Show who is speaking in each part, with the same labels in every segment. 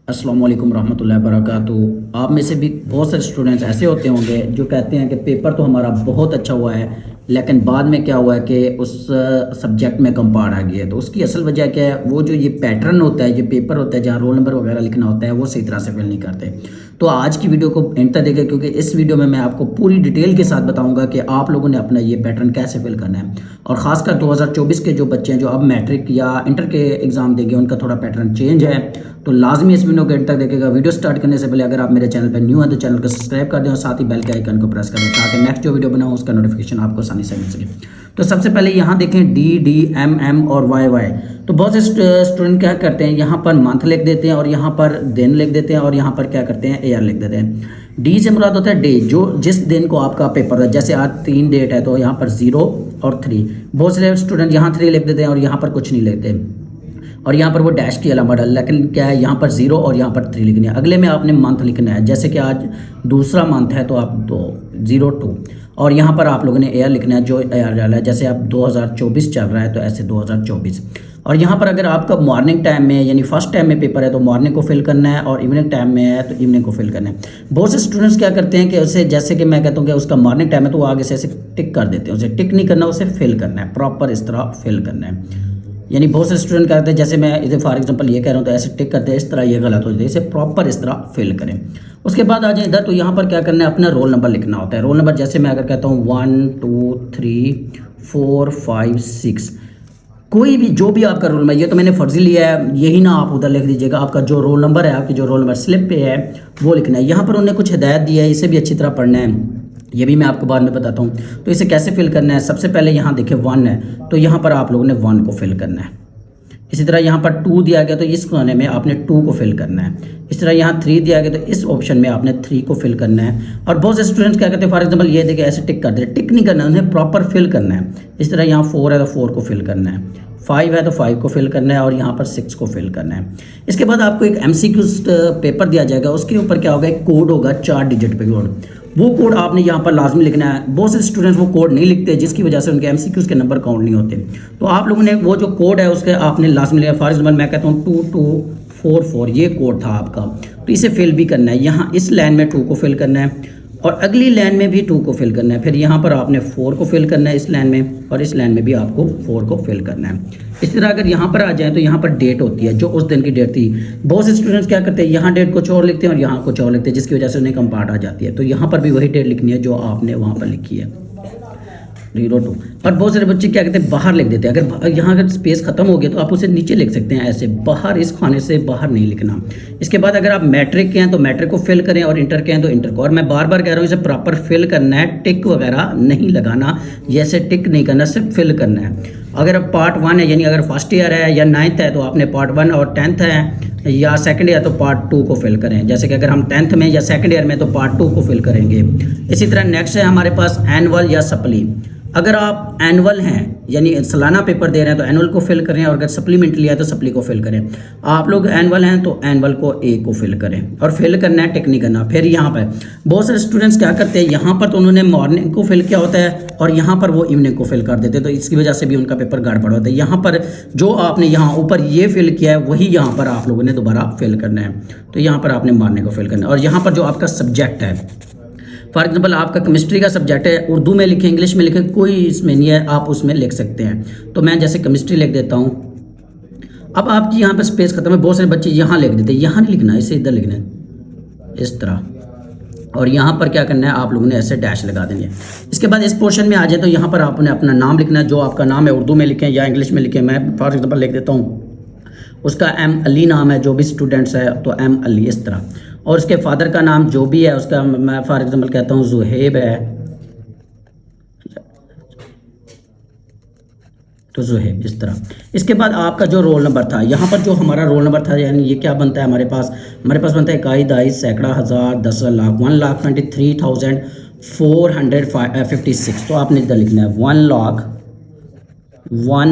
Speaker 1: अस्सलाम वालेकुम रहमतुल्लाहि वबरकातुहू। आप में से भी बहुत सारे स्टूडेंट्स ऐसे होते होंगे जो कहते हैं कि पेपर तो हमारा बहुत अच्छा हुआ है, लेकिन बाद में क्या हुआ है कि उस सब्जेक्ट में कम पार आ गया है। तो उसकी असल वजह क्या है? वो जो ये पैटर्न होता है, ये पेपर होता है जहाँ रोल नंबर वगैरह लिखना होता है, वो सही तरह से फिल नहीं करते। तो आज की वीडियो को एंड तक देखें, क्योंकि इस वीडियो में मैं आपको पूरी डिटेल के साथ बताऊंगा कि आप लोगों ने अपना ये पैटर्न कैसे फिल करना है। और ख़ासकर 2024 के जो बच्चे हैं जो अब मैट्रिक या इंटर के एग्ज़ाम देंगे, उनका थोड़ा पैटर्न चेंज है। तो लाजमी इस वीडियो को एंड तक देखेगा। वीडियो स्टार्ट करने से पहले अगर आप मेरे चैनल पर न्यू हैं तो चैनल को सब्सक्राइब कर दें और साथ ही बेल के आइकन को प्रेस कर दें ताकि नेक्स्ट जो वीडियो बनाऊँ उसका नोटिफिकेशन आपको आसानी से मिल सके। तो सबसे पहले यहाँ देखें डी डी एम एम और वाई वाई। तो बहुत से स्टूडेंट क्या करते हैं, यहाँ पर मंथ लिख देते हैं और यहाँ पर दिन लिख देते हैं और यहाँ पर क्या करते हैं, ईयर लिख देते हैं। डी से मुराद होता है डे, जो जिस दिन को आपका पेपर है। जैसे आज 3 डेट है तो यहाँ पर 0 और 3। बहुत सारे स्टूडेंट यहाँ 3 लिख देते हैं और यहाँ पर कुछ नहीं लिखते और यहाँ पर वो डैश की अलामा डाल, लेकिन क्या है, यहाँ पर 0 और यहाँ पर 3 लिखनी है। अगले में आपने मंथ लिखना है, जैसे कि आज दूसरा मंथ है तो आप 02 और यहाँ पर आप लोगों ने ईयर लिखना है, जो ईयर डाला है। जैसे आप 2024 चल रहा है तो ऐसे 2024। और यहाँ पर अगर आपका मॉर्निंग टाइम में यानी फर्स्ट टाइम में पेपर है तो मॉर्निंग को फिल करना है, और इवनिंग टाइम में है तो इवनिंग को फिल करना है। बहुत से स्टूडेंट्स क्या करते हैं कि उसे, जैसे कि मैं कहता हूँ कि उसका मॉर्निंग टाइम है तो वो आगे से ऐसे टिक कर देते हैं। उसे टिक नहीं करना, उसे फिल करना है, प्रॉपर इस तरह फिल करना है। यानी बहुत से स्टूडेंट कहते हैं, जैसे मैं इधर फॉर एग्जांपल ये कह रहा हूँ तो ऐसे टिक करते हैं, इस तरह ये गलत हो जाता है। इसे प्रॉपर इस तरह फिल करें। उसके बाद आ जाए इधर, तो यहाँ पर क्या करना है, अपना रोल नंबर लिखना होता है। रोल नंबर जैसे मैं अगर कहता हूँ 1 2 3 4 5 6, कोई भी जो भी आपका रोल नंबर, ये तो मैंने फर्जी लिया है, यही ना आप उधर लिख दीजिएगा। आपका जो रोल नंबर है, आपकी जो रोल नंबर स्लिप पे है वो लिखना है। यहाँ पर उन्होंने कुछ हिदायत दी है, इसे भी अच्छी तरह पढ़ना है, ये भी मैं आपको बाद में बताता हूँ। तो इसे कैसे फिल करना है, सबसे पहले यहाँ देखिए 1 है तो यहाँ पर आप लोगों ने 1 को फिल करना है। इसी तरह यहाँ पर 2 दिया गया तो इस कोने में आपने 2 को फिल करना है। इस तरह यहाँ 3 दिया गया तो इस ऑप्शन में आपने 3 को फिल करना है। और बहुत से स्टूडेंट्स क्या करते हैं, फॉर एग्जांपल ये देखिए ऐसे टिक कर दे, टिक नहीं करना है, उन्हें प्रॉपर फिल करना है। इस तरह यहाँ 4 है तो 4 को फिल करना है, 5 है तो 5 को फिल करना है और यहाँ पर 6 को फिल करना है। इसके बाद आपको एक MCQ पेपर दिया जाएगा, उसके ऊपर क्या होगा, एक कोड होगा, 4 डिजिट पे कोड। वो कोड आपने यहाँ पर लाजमी लिखना है। बहुत से स्टूडेंट्स वो कोड नहीं लिखते, जिसकी वजह से उनके MCQs के नंबर काउंट नहीं होते। तो आप लोगों ने वो जो कोड है उसके आपने लाजमी लिखा। फॉर एग्जाम्पल मैं कहता हूँ 2244, ये कोड था आपका, तो इसे फिल भी करना है। यहाँ इस लाइन में 2 को फिल करना है और अगली लाइन में भी 2 को फिल करना है। फिर यहाँ पर आपने 4 को फिल करना है इस लाइन में, और इस लाइन में भी आपको 4 को फिल करना है। इस तरह अगर यहाँ पर आ जाए तो यहाँ पर डेट होती है, जो उस दिन की डेट थी। बहुत से स्टूडेंट्स क्या करते हैं, यहाँ डेट कुछ और लिखते हैं और यहाँ कुछ और लिखते हैं, जिसकी वजह से उन्हें कम पार्ट आ जाती है। तो यहाँ पर भी वही डेट लिखनी है जो आपने वहाँ पर लिखी है, 02। और बहुत सारे बच्चे क्या कहते हैं, बाहर लिख देते हैं। अगर यहाँ अगर स्पेस खत्म हो गया तो आप उसे नीचे लिख सकते हैं, ऐसे बाहर, इस खाने से बाहर नहीं लिखना। इसके बाद अगर आप मैट्रिक के हैं तो मैट्रिक को फिल करें और इंटर के हैं तो इंटर को। और मैं बार बार कह रहा हूँ, इसे प्रॉपर फिल करना है, टिक वगैरह नहीं लगाना, जैसे टिक नहीं करना, सिर्फ फिल करना है। अगर पार्ट 1 है, यानी अगर फर्स्ट ईयर है या 9th है तो आपने पार्ट 1, और 10th है या सेकंड ईयर तो पार्ट 2 को फिल करें। जैसे कि अगर हम 10th में या सेकंड ईयर में तो पार्ट 2 को फिल करेंगे। इसी तरह नेक्स्ट है हमारे पास एनुअल या सप्ली। अगर आप एनुअल हैं यानी सालाना पेपर दे रहे हैं तो एनुअल को फिल करें, और अगर सप्लीमेंट्री है तो सप्ली को फिल करें। आप लोग एनुअल हैं तो एनुअल को A को फिल करें, और फिल करना है, टिक नहीं करना। फिर यहाँ पर बहुत सारे स्टूडेंट्स क्या करते हैं, यहाँ पर तो उन्होंने मॉर्निंग को फिल किया होता है और यहाँ पर वो इवनिंग को फिल कर देते हैं, तो इसकी वजह से भी उनका पेपर गड़बड़ होता है। यहाँ पर जो आपने यहाँ ऊपर ये फिल किया है वही यहाँ पर आप लोगों ने दोबारा फिल करना है। तो यहाँ पर आपने मॉर्निंग को फिल करना है। और यहाँ पर जो आपका सब्जेक्ट है, फॉर एग्जाम्पल आपका केमिस्ट्री का सब्जेक्ट है, उर्दू में लिखें, इंग्लिश में लिखें, कोई इसमें नहीं है, आप उसमें लिख सकते हैं। तो मैं जैसे केमिस्ट्री लिख देता हूँ। अब आपकी यहाँ पर स्पेस खत्म है, बहुत सारे बच्चे यहाँ लिख देते हैं, यहाँ नहीं लिखना, इसे इधर लिखना है इस तरह। और यहाँ पर क्या करना है, आप लोगों ने ऐसे डैश लगा देंगे। इसके बाद इस पोर्शन में आ जाए तो यहाँ पर आपने अपना नाम लिखना है, जो आपका नाम है, उर्दू में लिखें या इंग्लिश में लिखें। मैं फॉर एग्जाम्पल लिख देता हूँ, उसका M अली नाम है, जो भी स्टूडेंट्स है तो M अली इस तरह। और उसके फादर का नाम जो भी है उसका, मैं फॉर एग्जांपल कहता हूँ जुहेब है तो जुहेब इस तरह। इसके बाद आपका जो रोल नंबर था, यहाँ पर जो हमारा रोल नंबर था, यानी ये क्या बनता है हमारे पास बनता है इकाई, दाई, सैकड़ा, हज़ार, 10 लाख, 1,23,456। तो आपने इधर लिखना है 1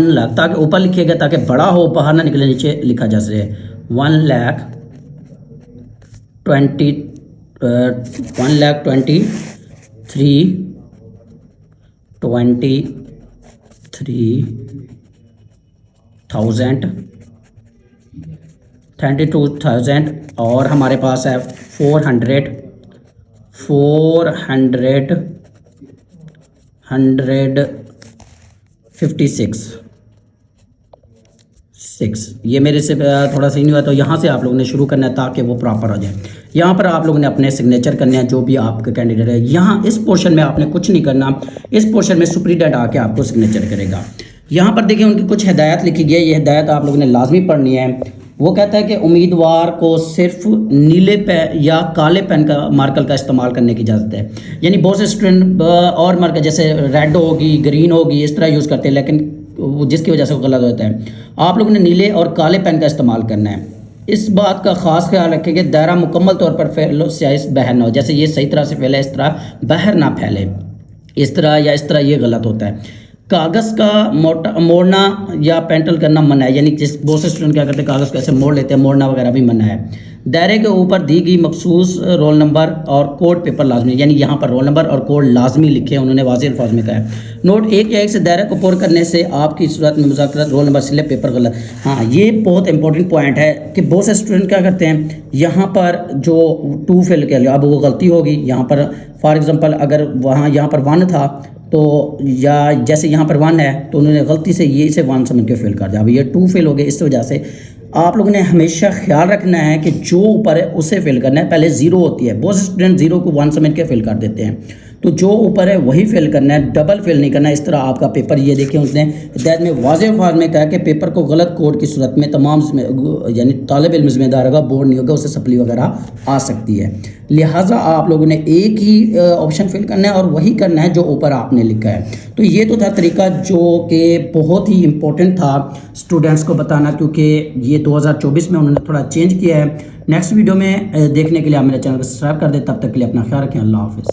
Speaker 1: लाख, ताकि ऊपर लिखिएगा ताकि बड़ा हो, बाहर ना निकले, नीचे लिखा जा सके 1,23,000 22,000 और हमारे पास है 456 ये मेरे से थोड़ा सही नहीं हुआ, तो यहाँ से आप लोगों ने शुरू करना है ताकि वो प्रॉपर हो जाए। यहाँ पर आप लोगों ने अपने सिग्नेचर करने हैं जो भी आपके कैंडिडेट है। यहाँ इस पोर्शन में आपने कुछ नहीं करना, इस पोर्शन में सुपरिटेंडेंट आके आपको सिग्नेचर करेगा। यहाँ पर देखिए उनकी कुछ हिदायत लिखी गई है, ये हिदायत आप लोगों ने लाजमी पढ़नी है। वो कहता है कि उम्मीदवार को सिर्फ नीले पेन या काले पेन का मार्कर का इस्तेमाल करने की इजाज़त है। यानी बहुत से स्टूडेंट और मार्कर जैसे रेड होगी, ग्रीन होगी, इस तरह यूज़ करते हैं, लेकिन जिसकी वजह से वो गलत होता है। आप लोगों ने नीले और काले पेन का इस्तेमाल करना है। इस बात का खास ख्याल रखें कि दायरा मुकम्मल तौर पर फैलो, स्याही बाहर ना हो। जैसे ये सही तरह से फैले, इस तरह बाहर ना फैले, इस तरह या इस तरह, ये गलत होता है। कागज़ का मोड़ना या पेंटल करना मना है, यानी जिस बहुत से स्टूडेंट क्या करते हैं कागज़ को ऐसे मोड़ लेते हैं, मोड़ना वगैरह भी मना है। दायरे के ऊपर दी गई मखसूस रोल नंबर और कोड पेपर लाजमी, यानी यहाँ पर रोल नंबर और कोड लाजमी लिखे हैं, उन्होंने वाज़ेह अल्फाज में कहा है। नोट 1 या 1 से दायरे को पुर करने से आपकी सूरत में मुज़ाकरात रोल नंबर स्लिप पेपर गलत। हाँ, ये बहुत इंपॉर्टेंट पॉइंट है कि बहुत से स्टूडेंट क्या करते हैं, यहाँ पर जो 2 फिल कर लिया, अब वो गलती होगी। यहाँ पर फॉर एग्ज़ाम्पल अगर वहाँ यहाँ पर 1 था तो, या जैसे यहाँ पर 1 है तो उन्होंने गलती से ये इसे 1 समझ के फेल कर दिया, अब ये 2 फेल हो गए। इस वजह से आप लोगों ने हमेशा ख्याल रखना है कि जो ऊपर है उसे फिल करना है। पहले 0 होती है, बहुत से स्टूडेंट 0 को 1 समझ के फिल कर देते हैं, तो जो ऊपर है वही फिल करना है, डबल फिल नहीं करना। इस तरह आपका पेपर, ये देखें उसने हिदायत में वाज़ेह अल्फाज में कहा कि पेपर को गलत कोड की सूरत में तमाम यानी तालिब इल्म जिम्मेदार होगा, बोर्ड नहीं होगा, उसे सप्ली वगैरह आ सकती है। लिहाजा आप लोगों ने एक ही ऑप्शन फिल करना है और वही करना है जो ऊपर आपने लिखा है। तो ये तो था तरीका जो कि बहुत ही इम्पोर्टेंट था स्टूडेंट्स को बताना, क्योंकि ये 2024 में उन्होंने थोड़ा चेंज किया है। नेक्स्ट वीडियो में देखने के लिए आप मेरे चैनल को सब्सक्राइब कर दें। तब तक के लिए अपना ख्याल रखें। अल्लाह हाफ़िज़।